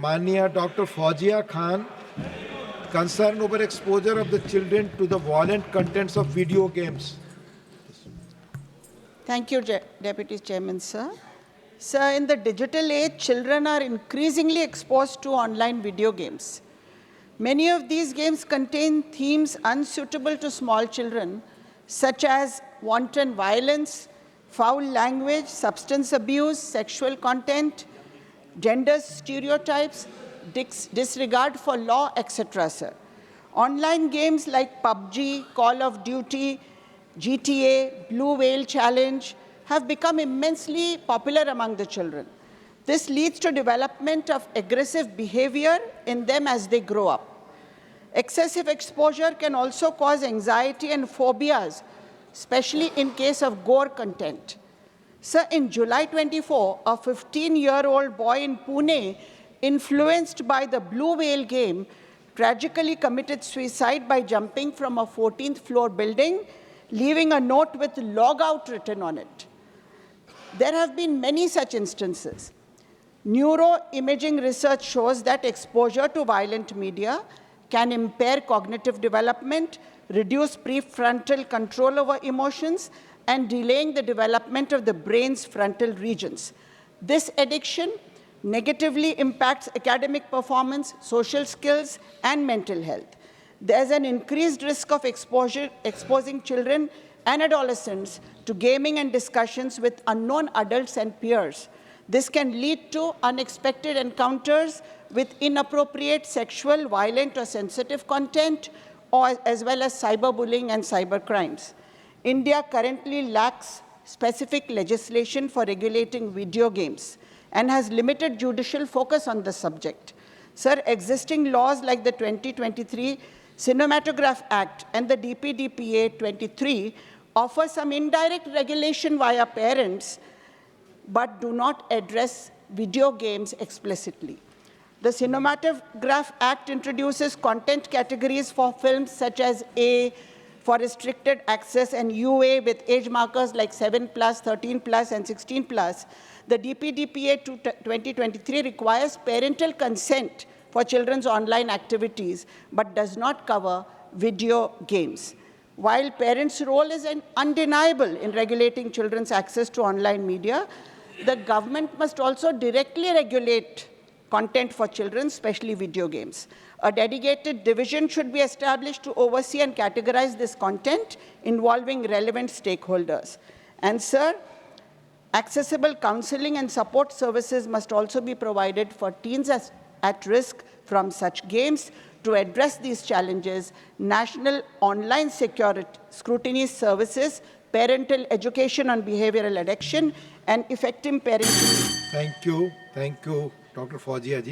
Mania Dr. Fauzia Khan, concern over exposure of the children to the violent contents of video games. Thank you, Deputy Chairman, sir. Sir, in the digital age, children are increasingly exposed to online video games. Many of these games contain themes unsuitable to small children, such as wanton violence, foul language, substance abuse, sexual content, gender stereotypes, disregard for law, etc., sir. Online games like PUBG, Call of Duty, GTA, Blue Whale Challenge have become immensely popular among the children. This leads to development of aggressive behavior in them as they grow up. Excessive exposure can also cause anxiety and phobias, especially in case of gore content. Sir, in July 24, a 15-year-old boy in Pune, influenced by the Blue Whale game, tragically committed suicide by jumping from a 14th floor building, leaving a note with "log out" written on it. There have been many such instances. Neuroimaging research shows that exposure to violent media can impair cognitive development, reduce prefrontal control over emotions, and delaying the development of the brain's frontal regions. This addiction negatively impacts academic performance, social skills, and mental health. There's an increased risk of exposing children and adolescents to gaming and discussions with unknown adults and peers. This can lead to unexpected encounters with inappropriate sexual, violent, or sensitive content, as well as cyberbullying and cybercrimes. India currently lacks specific legislation for regulating video games and has limited judicial focus on the subject. Sir, existing laws like the 2023 Cinematograph Act and the DPDPA 23 offer some indirect regulation via parents, but do not address video games explicitly. The Cinematograph Act introduces content categories for films such as A, for restricted access, and UA with age markers like 7+, 13+, and 16+. The DPDPA 2023 requires parental consent for children's online activities, but does not cover video games. While parents' role is undeniable in regulating children's access to online media, the government must also directly regulate content for children, especially video games. A dedicated division should be established to oversee and categorize this content involving relevant stakeholders. And, sir, accessible counseling and support services must also be provided for teens at risk from such games. To address these challenges, National Online Security Scrutiny Services, parental education on behavioral addiction, and effective parenting. Thank you, Dr. Fauzia ji.